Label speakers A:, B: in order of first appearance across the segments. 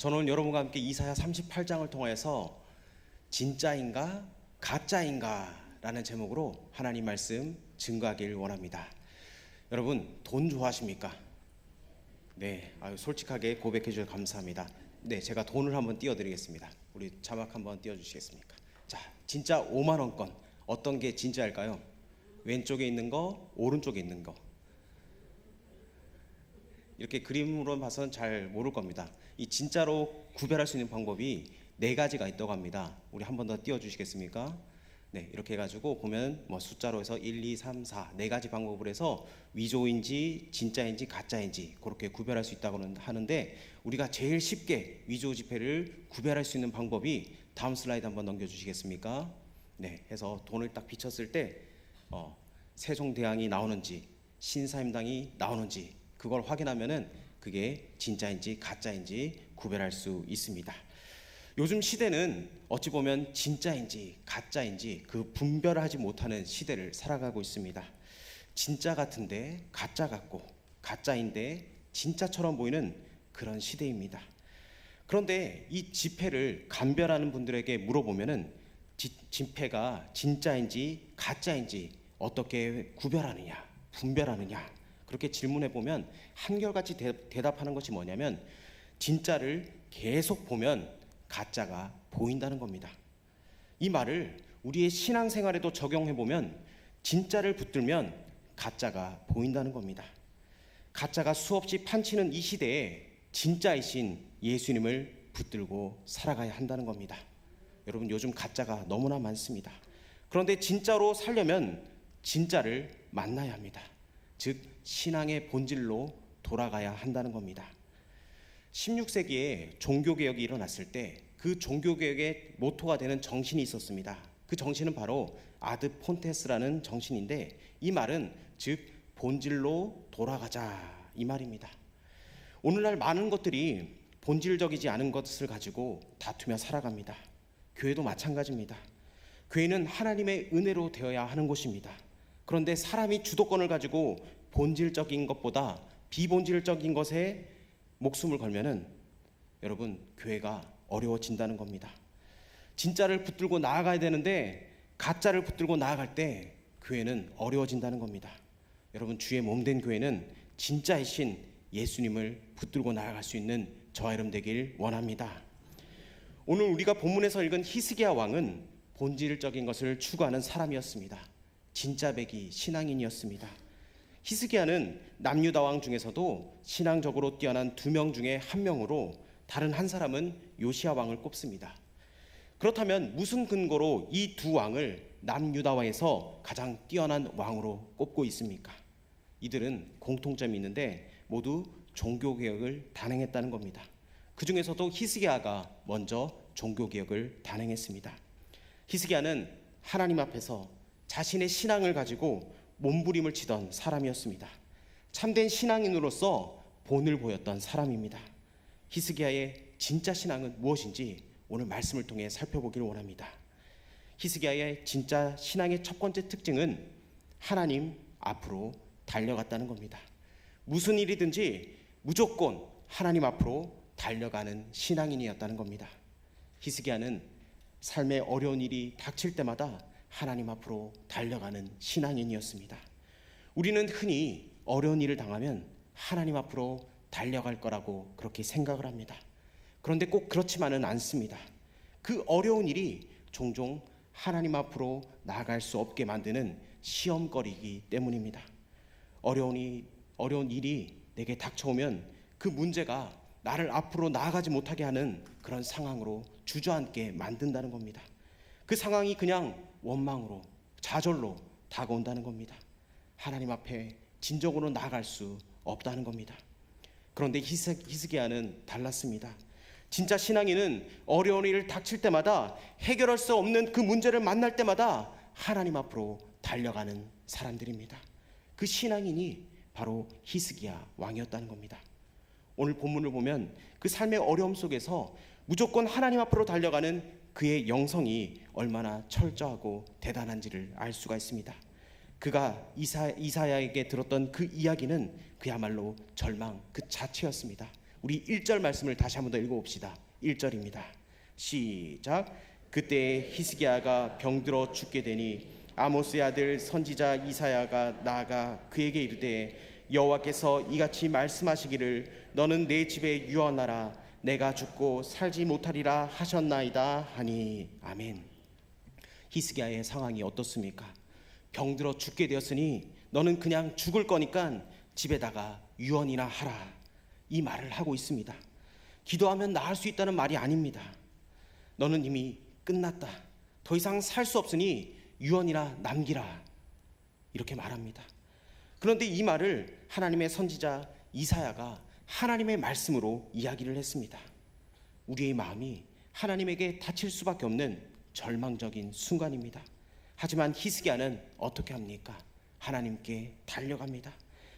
A: 저는 여러분과 함께 이사야 38장을 통해서 진짜인가 가짜인가 라는 제목으로 하나님 말씀 증거하길 원합니다. 여러분, 돈 좋아하십니까? 네, 솔직하게 고백해 주셔서 감사합니다. 네, 제가 돈을 한번 띄워드리겠습니다. 우리 자막 한번 띄워주시겠습니까? 자, 진짜 5만 원권 어떤 게 진짜일까요? 왼쪽에 있는 거, 오른쪽에 있는 거. 이렇게 그림으로 봐서는 잘 모를 겁니다. 이 진짜로 구별할 수 있는 방법이 4가지가 있다고 합니다. 우리 한 번 더 띄워주시겠습니까? 네, 이렇게 해가지고 보면 숫자로 해서 1, 2, 3, 4 4가지 방법을 해서 위조인지 진짜인지 가짜인지 그렇게 구별할 수 있다고 하는데, 우리가 제일 쉽게 위조 지폐를 구별할 수 있는 방법이 다음 슬라이드 한번 넘겨주시겠습니까? 네, 해서 돈을 딱 비쳤을 때 세종대왕이 나오는지 신사임당이 나오는지 그걸 확인하면은 그게 진짜인지 가짜인지 구별할 수 있습니다. 요즘 시대는 어찌 보면 진짜인지 가짜인지 그 분별하지 못하는 시대를 살아가고 있습니다. 진짜 같은데 가짜 같고 가짜인데 진짜처럼 보이는 그런 시대입니다. 그런데 이 지폐를 감별하는 분들에게 물어보면은 지폐가 진짜인지 가짜인지 어떻게 구별하느냐, 분별하느냐, 그렇게 질문해 보면 한결같이 대답하는 것이 뭐냐면 진짜를 계속 보면 가짜가 보인다는 겁니다. 이 말을 우리의 신앙생활에도 적용해 보면 진짜를 붙들면 가짜가 보인다는 겁니다. 가짜가 수없이 판치는 이 시대에 진짜이신 예수님을 붙들고 살아가야 한다는 겁니다. 여러분, 요즘 가짜가 너무나 많습니다. 그런데 진짜로 살려면 진짜를 만나야 합니다. 즉 신앙의 본질로 돌아가야 한다는 겁니다. 16세기에 종교개혁이 일어났을 때 그 종교개혁의 모토가 되는 정신이 있었습니다. 그 정신은 바로 아드 폰테스라는 정신인데, 이 말은 즉 본질로 돌아가자 이 말입니다. 오늘날 많은 것들이 본질적이지 않은 것을 가지고 다투며 살아갑니다. 교회도 마찬가지입니다. 교회는 하나님의 은혜로 되어야 하는 곳입니다. 그런데 사람이 주도권을 가지고 본질적인 것보다 비본질적인 것에 목숨을 걸면은 여러분, 교회가 어려워진다는 겁니다. 진짜를 붙들고 나아가야 되는데 가짜를 붙들고 나아갈 때 교회는 어려워진다는 겁니다. 여러분, 주의 몸된 교회는 진짜이신 예수님을 붙들고 나아갈 수 있는 저와 여러분 되길 원합니다. 오늘 우리가 본문에서 읽은 히스기야 왕은 본질적인 것을 추구하는 사람이었습니다. 진짜배기 신앙인이었습니다. 히스기야는 남유다 왕 중에서도 신앙적으로 뛰어난 2명 중에 1명으로 다른 한 사람은 요시야 왕을 꼽습니다. 그렇다면 무슨 근거로 이 두 왕을 남유다에서 가장 뛰어난 왕으로 꼽고 있습니까? 이들은 공통점이 있는데 모두 종교개혁을 단행했다는 겁니다. 그 중에서도 히스기야가 먼저 종교개혁을 단행했습니다. 히스기야는 하나님 앞에서 자신의 신앙을 가지고 몸부림을 치던 사람이었습니다. 참된 신앙인으로서 본을 보였던 사람입니다. 히스기야의 진짜 신앙은 무엇인지 오늘 말씀을 통해 살펴보기를 원합니다. 히스기야의 진짜 신앙의 첫 번째 특징은 하나님 앞으로 달려갔다는 겁니다. 무슨 일이든지 무조건 하나님 앞으로 달려가는 신앙인이었다는 겁니다. 히스기야는 삶의 어려운 일이 닥칠 때마다 하나님 앞으로 달려가는 신앙인이었습니다. 우리는 흔히 어려운 일을 당하면 하나님 앞으로 달려갈 거라고 그렇게 생각을 합니다. 그런데 꼭 그렇지만은 않습니다. 그 어려운 일이 종종 하나님 앞으로 나아갈 수 없게 만드는 시험거리이기 때문입니다. 어려운 일이 내게 닥쳐오면 그 문제가 나를 앞으로 나아가지 못하게 하는 그런 상황으로 주저앉게 만든다는 겁니다. 그 상황이 그냥 원망으로 좌절로 다가온다는 겁니다. 하나님 앞에 진정으로 나아갈 수 없다는 겁니다. 그런데 히스기야는 달랐습니다. 진짜 신앙인은 어려운 일을 닥칠 때마다 해결할 수 없는 그 문제를 만날 때마다 하나님 앞으로 달려가는 사람들입니다. 그 신앙인이 바로 히스기야 왕이었다는 겁니다. 오늘 본문을 보면 그 삶의 어려움 속에서 무조건 하나님 앞으로 달려가는 그의 영성이 얼마나 철저하고 대단한지를 알 수가 있습니다. 그가 이사야에게 들었던 그 이야기는 그야말로 절망 그 자체였습니다. 우리 1절 말씀을 다시 한번 더 읽어봅시다. 1절입니다. 시작. 그때 히스기야가 병들어 죽게 되니 아모스의 아들 선지자 이사야가 나아가 그에게 이르되 여호와께서 이같이 말씀하시기를 너는 내 집에 유언하라 내가 죽고 살지 못하리라 하셨나이다 하니. 아멘. 히스기야의 상황이 어떻습니까? 병들어 죽게 되었으니 너는 그냥 죽을 거니까 집에다가 유언이나 하라, 이 말을 하고 있습니다. 기도하면 나을 수 있다는 말이 아닙니다. 너는 이미 끝났다, 더 이상 살 수 없으니 유언이나 남기라, 이렇게 말합니다. 그런데 이 말을 하나님의 선지자 이사야가 하나님의 말씀으로 이야기를 했습니다. 우리의 마음이 하나님에게 닫힐 수밖에 없는 절망적인 순간입니다. 하지만 히스기야는 어떻게 합니까? 하나님께 달려갑니다.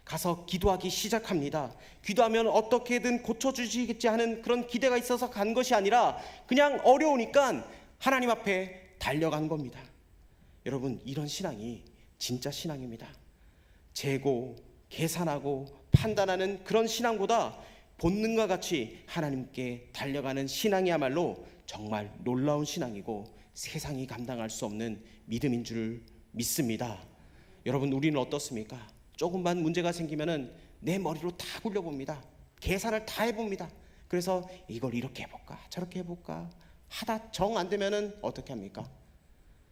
A: 가서 기도하기 시작합니다. 기도하면 어떻게든 고쳐주시겠지 하는 그런 기대가 있어서 간 것이 아니라 그냥 어려우니까 하나님 앞에 달려간 겁니다. 여러분, 이런 신앙이 진짜 신앙입니다. 재고, 계산하고 판단하는 그런 신앙보다 본능과 같이 하나님께 달려가는 신앙이야말로 정말 놀라운 신앙이고 세상이 감당할 수 없는 믿음인 줄 믿습니다. 여러분, 우리는 어떻습니까? 조금만 문제가 생기면은 내 머리로 다 굴려봅니다. 계산을 다 해봅니다. 그래서 이걸 이렇게 해볼까 저렇게 해볼까 하다 정 안 되면은 어떻게 합니까?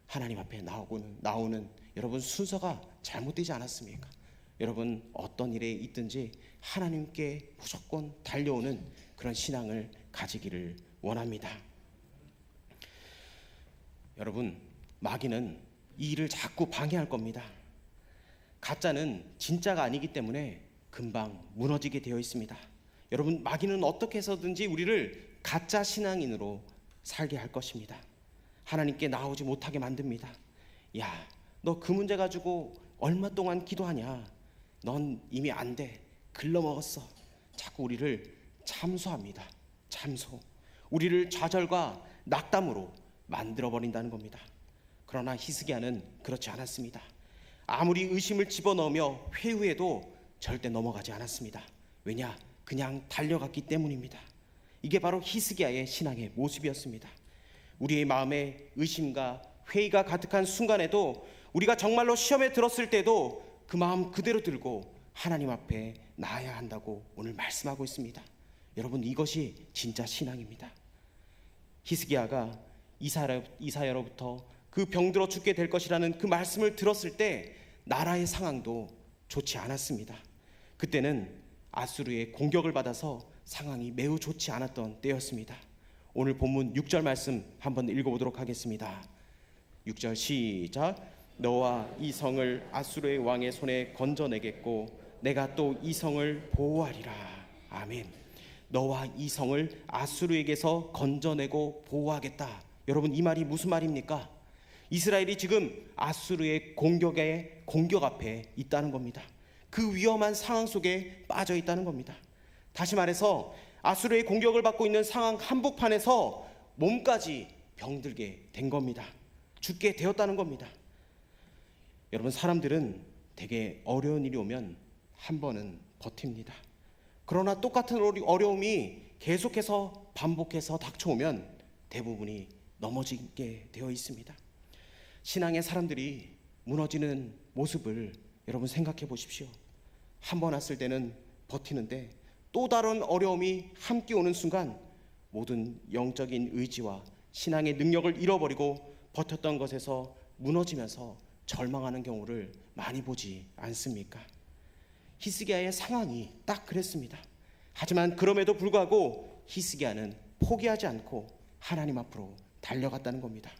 A: 하나님 앞에 나오는 여러분 순서가 잘못되지 않았습니까? 여러분, 어떤 일에 있든지 하나님께 무조건 달려오는 그런 신앙을 가지기를 원합니다. 여러분, 마귀는 이 일을 자꾸 방해할 겁니다. 가짜는 진짜가 아니기 때문에 금방 무너지게 되어 있습니다. 여러분, 마귀는 어떻게 해서든지 우리를 가짜 신앙인으로 살게 할 것입니다. 하나님께 나오지 못하게 만듭니다. 야, 너 그 문제 가지고 얼마 동안 기도하냐? 넌 이미 안 돼. 글러먹었어. 자꾸 우리를 참소합니다. 참소. 우리를 좌절과 낙담으로 만들어버린다는 겁니다. 그러나 히스기야는 그렇지 않았습니다. 아무리 의심을 집어넣으며 회유해도 절대 넘어가지 않았습니다. 왜냐? 그냥 달려갔기 때문입니다. 이게 바로 히스기야의 신앙의 모습이었습니다. 우리의 마음에 의심과 회의가 가득한 순간에도, 우리가 정말로 시험에 들었을 때도 그 마음 그대로 들고 하나님 앞에 나아야 한다고 오늘 말씀하고 있습니다. 여러분, 이것이 진짜 신앙입니다. 히스기야가 이사야로부터 그 병들어 죽게 될 것이라는 그 말씀을 들었을 때 나라의 상황도 좋지 않았습니다. 그때는 아수르의 공격을 받아서 상황이 매우 좋지 않았던 때였습니다. 오늘 본문 6절 말씀 한번 읽어보도록 하겠습니다. 6절 시작. 너와 이 성을 아수르의 왕의 손에 건져내겠고 내가 또 이 성을 보호하리라. 아멘. 너와 이 성을 아수르에게서 건져내고 보호하겠다. 여러분, 이 말이 무슨 말입니까? 이스라엘이 지금 아수르의 공격 앞에 있다는 겁니다. 그 위험한 상황 속에 빠져 있다는 겁니다. 다시 말해서 아수르의 공격을 받고 있는 상황 한복판에서 몸까지 병들게 된 겁니다. 죽게 되었다는 겁니다. 여러분, 사람들은 되게 어려운 일이 오면 한 번은 버팁니다. 그러나 똑같은 어려움이 계속해서 반복해서 닥쳐오면 대부분이 넘어지게 되어 있습니다. 신앙의 사람들이 무너지는 모습을 여러분 생각해 보십시오. 한 번 왔을 때는 버티는데 또 다른 어려움이 함께 오는 순간 모든 영적인 의지와 신앙의 능력을 잃어버리고 버텼던 것에서 무너지면서 절망하는 경우를 많이 보지 않습니까? 히스기야의 상황이 딱 그랬습니다. 하지만 그럼에도 불구하고 히스기야는 포기하지 않고 하나님 앞으로 달려갔다는 겁니다.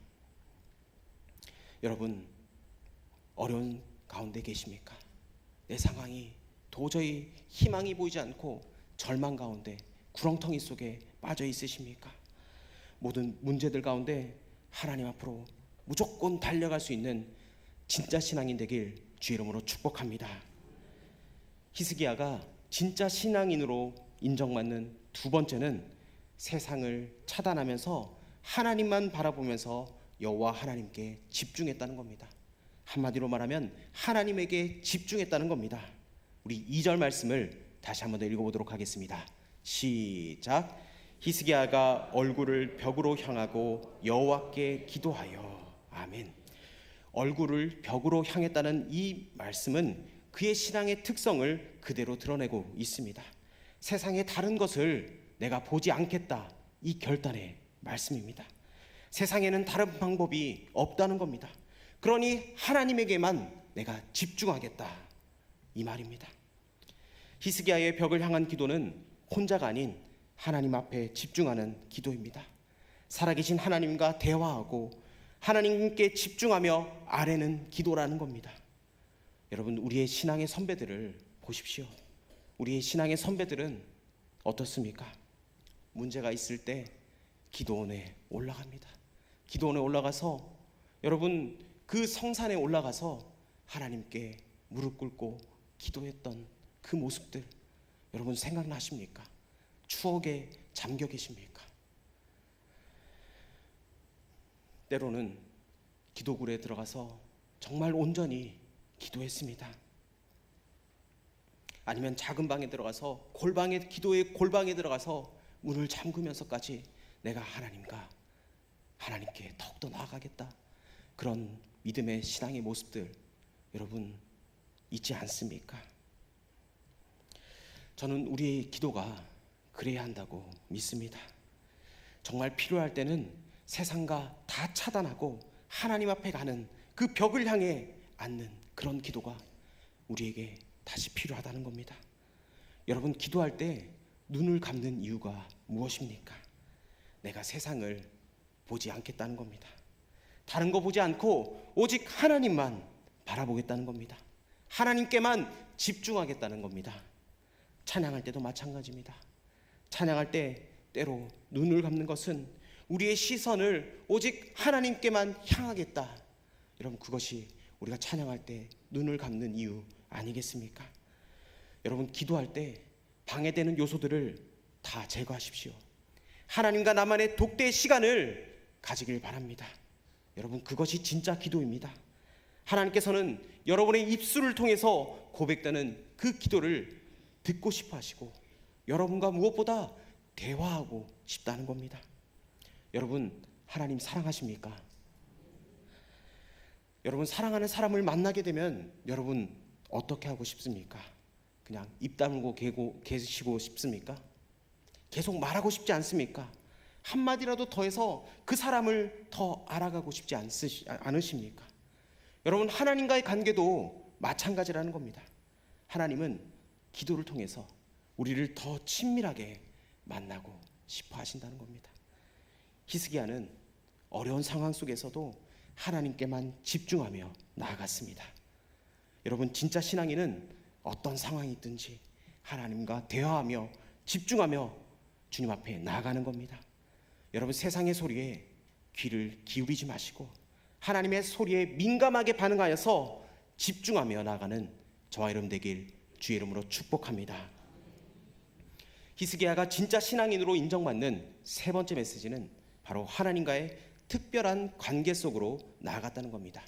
A: 여러분, 어려운 가운데 계십니까? 내 상황이 도저히 희망이 보이지 않고 절망 가운데 구렁텅이 속에 빠져 있으십니까? 모든 문제들 가운데 하나님 앞으로 무조건 달려갈 수 있는 진짜 신앙인 되길 주 이름으로 축복합니다. 히스기야가 진짜 신앙인으로 인정받는 두 번째는 세상을 차단하면서 하나님만 바라보면서 여호와 하나님께 집중했다는 겁니다. 한마디로 말하면 하나님에게 집중했다는 겁니다. 우리 2절 말씀을 다시 한번 더 읽어보도록 하겠습니다. 시작. 히스기야가 얼굴을 벽으로 향하고 여호와께 기도하여. 아멘. 얼굴을 벽으로 향했다는 이 말씀은 그의 신앙의 특성을 그대로 드러내고 있습니다. 세상의 다른 것을 내가 보지 않겠다, 이 결단의 말씀입니다. 세상에는 다른 방법이 없다는 겁니다. 그러니 하나님에게만 내가 집중하겠다, 이 말입니다. 히스기야의 벽을 향한 기도는 혼자가 아닌 하나님 앞에 집중하는 기도입니다. 살아계신 하나님과 대화하고 하나님께 집중하며 아뢰는 기도라는 겁니다. 여러분, 우리의 신앙의 선배들을 보십시오. 우리의 신앙의 선배들은 어떻습니까? 문제가 있을 때 기도원에 올라갑니다. 기도원에 올라가서, 여러분, 그 성산에 올라가서 하나님께 무릎 꿇고 기도했던 그 모습들, 여러분 생각나십니까? 추억에 잠겨 계십니까? 때로는 기도굴에 들어가서 정말 온전히 기도했습니다. 아니면 작은 방에 들어가서 기도의 골방에 들어가서 문을 잠그면서까지 내가 하나님께 더욱더 나아가겠다, 그런 믿음의 신앙의 모습들 여러분 있지 않습니까? 저는 우리의 기도가 그래야 한다고 믿습니다. 정말 필요할 때는 세상과 다 차단하고 하나님 앞에 가는 그 벽을 향해 앉는 그런 기도가 우리에게 다시 필요하다는 겁니다. 여러분, 기도할 때 눈을 감는 이유가 무엇입니까? 내가 세상을 보지 않겠다는 겁니다. 다른 거 보지 않고 오직 하나님만 바라보겠다는 겁니다. 하나님께만 집중하겠다는 겁니다. 찬양할 때도 마찬가지입니다. 찬양할 때 때로 눈을 감는 것은 우리의 시선을 오직 하나님께만 향하겠다, 여러분 그것이 우리가 찬양할 때 눈을 감는 이유 아니겠습니까? 여러분, 기도할 때 방해되는 요소들을 다 제거하십시오. 하나님과 나만의 독대의 시간을 가지길 바랍니다. 여러분, 그것이 진짜 기도입니다. 하나님께서는 여러분의 입술을 통해서 고백되는 그 기도를 듣고 싶어 하시고 여러분과 무엇보다 대화하고 싶다는 겁니다. 여러분, 하나님 사랑하십니까? 여러분, 사랑하는 사람을 만나게 되면 여러분 어떻게 하고 싶습니까? 그냥 입 다물고 계시고 싶습니까? 계속 말하고 싶지 않습니까? 한마디라도 더해서 그 사람을 더 알아가고 싶지 않으십니까? 여러분, 하나님과의 관계도 마찬가지라는 겁니다. 하나님은 기도를 통해서 우리를 더 친밀하게 만나고 싶어 하신다는 겁니다. 히스기야는 어려운 상황 속에서도 하나님께만 집중하며 나아갔습니다. 여러분, 진짜 신앙인은 어떤 상황이 있든지 하나님과 대화하며 집중하며 주님 앞에 나아가는 겁니다. 여러분, 세상의 소리에 귀를 기울이지 마시고 하나님의 소리에 민감하게 반응하여서 집중하며 나아가는 저와 여러분 되길 주의 이름으로 축복합니다. 히스기야가 진짜 신앙인으로 인정받는 세 번째 메시지는 바로 하나님과의 특별한 관계 속으로 나아갔다는 겁니다.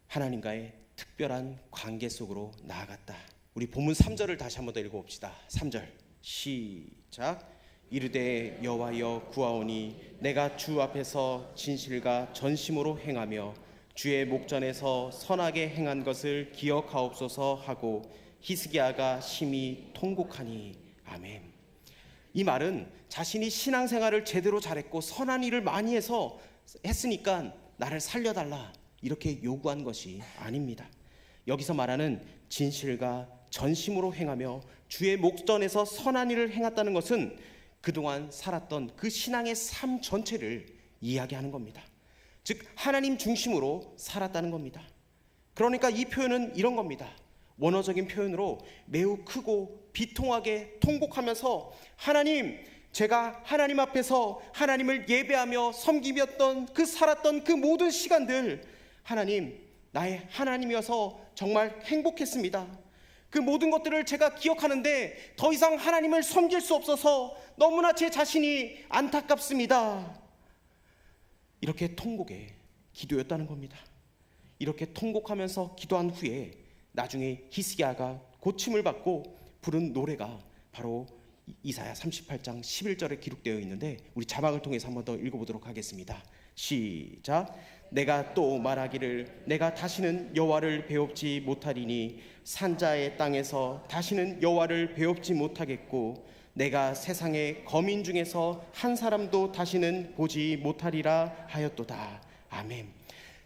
A: 하나님과의 특별한 관계 속으로 나아갔다. 우리 본문 3절을 다시 한번 더 읽어봅시다. 3절 시작. 이르되 여호와여 구하오니 내가 주 앞에서 진실과 전심으로 행하며 주의 목전에서 선하게 행한 것을 기억하옵소서 하고 히스기야가 심히 통곡하니. 아멘. 이 말은 자신이 신앙생활을 제대로 잘했고 선한 일을 많이 했으니까 나를 살려달라 이렇게 요구한 것이 아닙니다. 여기서 말하는 진실과 전심으로 행하며 주의 목전에서 선한 일을 행했다는 것은 그동안 살았던 그 신앙의 삶 전체를 이야기하는 겁니다. 즉 하나님 중심으로 살았다는 겁니다. 그러니까 이 표현은 이런 겁니다. 원어적인 표현으로 매우 크고 비통하게 통곡하면서 하나님, 제가 하나님 앞에서 하나님을 예배하며 섬기었던 그 살았던 그 모든 시간들, 하나님, 나의 하나님이어서 정말 행복했습니다. 그 모든 것들을 제가 기억하는데 더 이상 하나님을 섬길 수 없어서 너무나 제 자신이 안타깝습니다. 이렇게 통곡의 기도였다는 겁니다. 이렇게 통곡하면서 기도한 후에 나중에 히스기야가 고침을 받고 부른 노래가 바로 이사야 38장 11절에 기록되어 있는데 우리 자막을 통해서 한 번 더 읽어보도록 하겠습니다. 시작. 내가 또 말하기를 내가 다시는 여호와를 배웁지 못하리니 산자의 땅에서 다시는 여호와를 배웁지 못하겠고 내가 세상의 거민 중에서 한 사람도 다시는 보지 못하리라 하였도다. 아멘.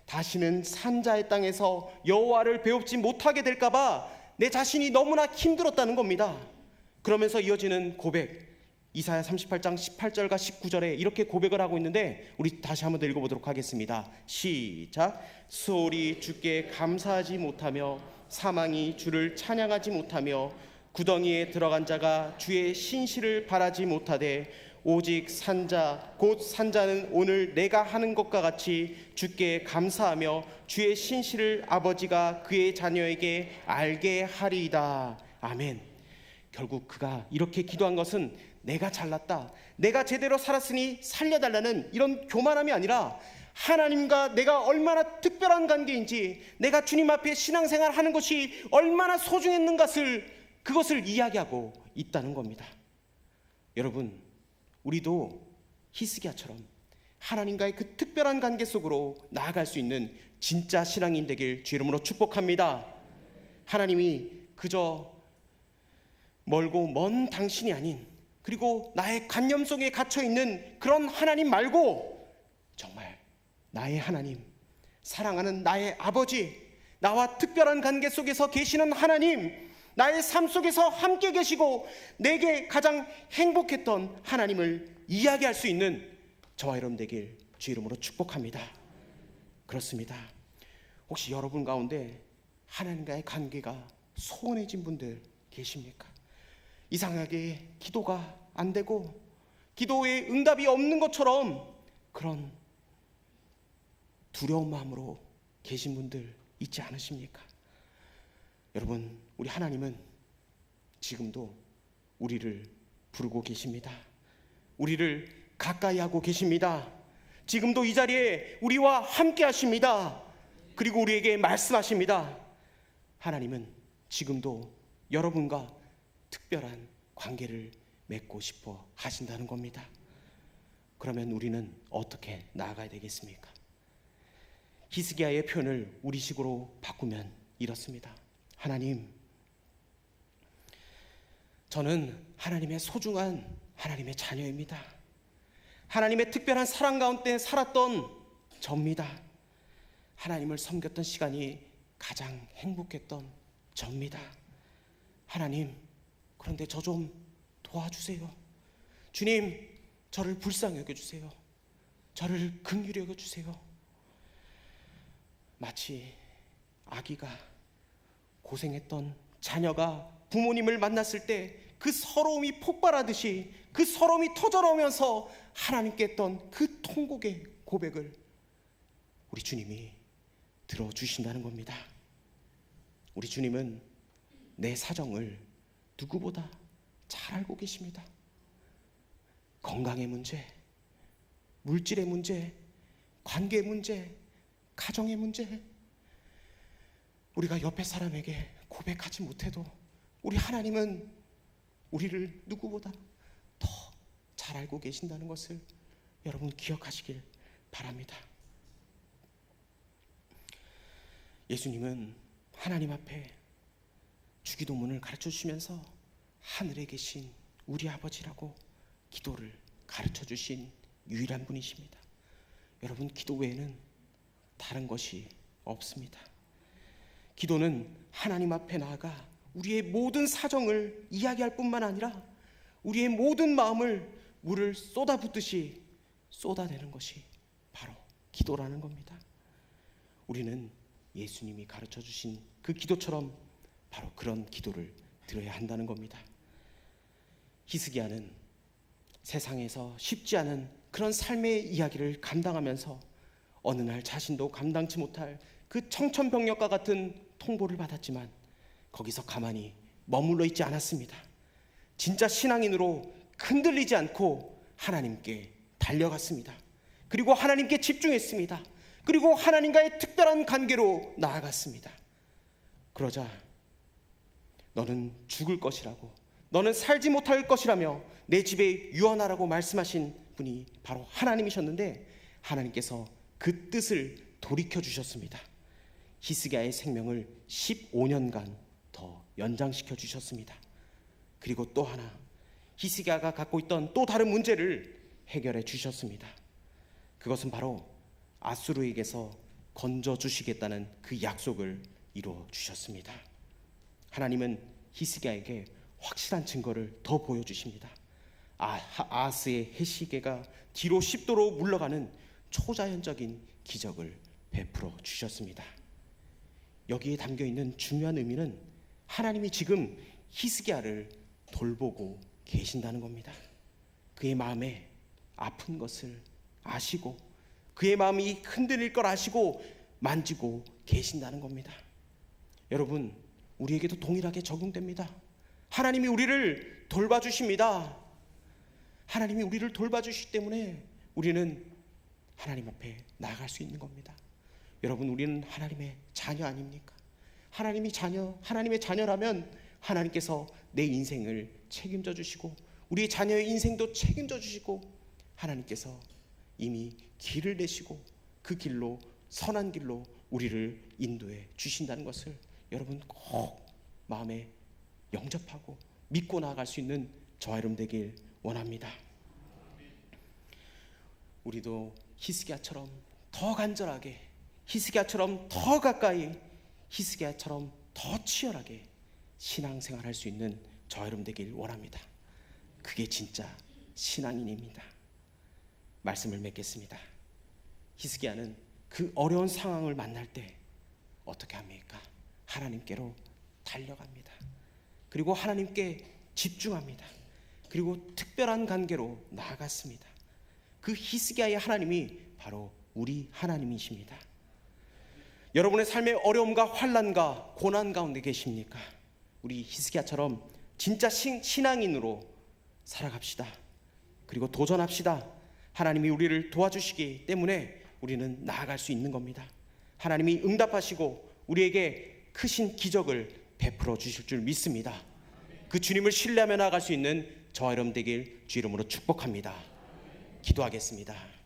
A: 다시는 산자의 땅에서 여호와를 배웁지 못하게 될까봐 내 자신이 너무나 힘들었다는 겁니다. 그러면서 이어지는 고백, 이사야 38장 18절과 19절에 이렇게 고백을 하고 있는데 우리 다시 한번 더 읽어보도록 하겠습니다. 시작. 수월이 주께 감사하지 못하며 사망이 주를 찬양하지 못하며 구덩이에 들어간 자가 주의 신실을 바라지 못하되 오직 산자 곧 산자는 오늘 내가 하는 것과 같이 주께 감사하며 주의 신실을 아버지가 그의 자녀에게 알게 하리이다. 아멘. 결국 그가 이렇게 기도한 것은 내가 잘났다, 내가 제대로 살았으니 살려달라는 이런 교만함이 아니라 하나님과 내가 얼마나 특별한 관계인지, 내가 주님 앞에 신앙생활 하는 것이 얼마나 소중했는 그것을 이야기하고 있다는 겁니다. 여러분, 우리도 히스기야처럼 하나님과의 그 특별한 관계 속으로 나아갈 수 있는 진짜 신앙인 되길 주 이름으로 축복합니다. 하나님이 그저 멀고 먼 당신이 아닌, 그리고 나의 관념 속에 갇혀있는 그런 하나님 말고 정말 나의 하나님, 사랑하는 나의 아버지, 나와 특별한 관계 속에서 계시는 하나님, 나의 삶 속에서 함께 계시고 내게 가장 행복했던 하나님을 이야기할 수 있는 저와 여러분 되길 주 이름으로 축복합니다. 그렇습니다. 혹시 여러분 가운데 하나님과의 관계가 소원해진 분들 계십니까? 이상하게 기도가 안 되고 기도에 응답이 없는 것처럼 그런 두려운 마음으로 계신 분들 있지 않으십니까? 여러분, 우리 하나님은 지금도 우리를 부르고 계십니다. 우리를 가까이 하고 계십니다. 지금도 이 자리에 우리와 함께 하십니다. 그리고 우리에게 말씀하십니다. 하나님은 지금도 여러분과 특별한 관계를 맺고 싶어 하신다는 겁니다. 그러면 우리는 어떻게 나아가야 되겠습니까? 히스기야의 표현을 우리식으로 바꾸면 이렇습니다. 하나님, 저는 하나님의 소중한 하나님의 자녀입니다. 하나님의 특별한 사랑 가운데 살았던 저입니다. 하나님을 섬겼던 시간이 가장 행복했던 저입니다. 하나님, 그런데 저 좀 도와주세요. 주님, 저를 불쌍히 여겨주세요. 저를 긍휼히 여겨주세요. 마치 아기가 고생했던 자녀가 부모님을 만났을 때 그 서러움이 폭발하듯이 그 서러움이 터져나오면서 하나님께 했던 그 통곡의 고백을 우리 주님이 들어주신다는 겁니다. 우리 주님은 내 사정을 누구보다 잘 알고 계십니다. 건강의 문제, 물질의 문제, 관계의 문제, 가정의 문제, 우리가 옆에 사람에게 고백하지 못해도 우리 하나님은 우리를 누구보다 더 잘 알고 계신다는 것을 여러분 기억하시길 바랍니다. 예수님은 하나님 앞에 주기도문을 가르쳐 주시면서 하늘에 계신 우리 아버지라고 기도를 가르쳐 주신 유일한 분이십니다. 여러분, 기도 외에는 다른 것이 없습니다. 기도는 하나님 앞에 나아가 우리의 모든 사정을 이야기할 뿐만 아니라 우리의 모든 마음을 물을 쏟아붓듯이 쏟아내는 것이 바로 기도라는 겁니다. 우리는 예수님이 가르쳐 주신 그 기도처럼 바로 그런 기도를 드려야 한다는 겁니다. 히스기야는 세상에서 쉽지 않은 그런 삶의 이야기를 감당하면서 어느 날 자신도 감당치 못할 그 청천벽력과 같은 통보를 받았지만 거기서 가만히 머물러 있지 않았습니다. 진짜 신앙인으로 흔들리지 않고 하나님께 달려갔습니다. 그리고 하나님께 집중했습니다. 그리고 하나님과의 특별한 관계로 나아갔습니다. 그러자 너는 죽을 것이라고, 너는 살지 못할 것이라며 내 집에 유언하라고 말씀하신 분이 바로 하나님이셨는데, 하나님께서 그 뜻을 돌이켜 주셨습니다. 히스기야의 생명을 15년간 더 연장시켜 주셨습니다. 그리고 또 하나, 히스기야가 갖고 있던 또 다른 문제를 해결해 주셨습니다. 그것은 바로 아수르에게서 건져 주시겠다는 그 약속을 이루어 주셨습니다. 하나님은 히스기야에게 확실한 증거를 더 보여주십니다. 아하스의 해시계가 뒤로 10도로 물러가는 초자연적인 기적을 베풀어 주셨습니다. 여기에 담겨있는 중요한 의미는 하나님이 지금 히스기야를 돌보고 계신다는 겁니다. 그의 마음에 아픈 것을 아시고, 그의 마음이 흔들릴 걸 아시고 만지고 계신다는 겁니다. 여러분, 우리에게도 동일하게 적용됩니다. 하나님이 우리를 돌봐주십니다. 하나님이 우리를 돌봐주시기 때문에 우리는 하나님 앞에 나아갈 수 있는 겁니다. 여러분, 우리는 하나님의 자녀 아닙니까? 하나님의 자녀라면 하나님께서 내 인생을 책임져 주시고, 우리의 자녀의 인생도 책임져 주시고, 하나님께서 이미 길을 내시고 그 길로, 선한 길로 우리를 인도해 주신다는 것을 여러분 꼭 마음에 영접하고 믿고 나아갈 수 있는 저와 여러분 되길 원합니다. 우리도 히스기야처럼 더 간절하게, 히스기야처럼 더 가까이, 히스기야처럼 더 치열하게 신앙생활할 수 있는 저와 여러분 되길 원합니다. 그게 진짜 신앙인입니다. 말씀을 맺겠습니다. 히스기야는 그 어려운 상황을 만날 때 어떻게 합니까? 하나님께로 달려갑니다. 그리고 하나님께 집중합니다. 그리고 특별한 관계로 나아갔습니다. 그 히스기야의 하나님이 바로 우리 하나님이십니다. 여러분의 삶의 어려움과 환난과 고난 가운데 계십니까? 우리 히스기야처럼 진짜 신앙인으로 살아갑시다. 그리고 도전합시다. 하나님이 우리를 도와주시기 때문에 우리는 나아갈 수 있는 겁니다. 하나님이 응답하시고 우리에게 크신 기적을 베풀어 주실 줄 믿습니다. 그 주님을 신뢰하며 나아갈 수 있는 저와 여러분 되길 주 이름으로 축복합니다. 기도하겠습니다.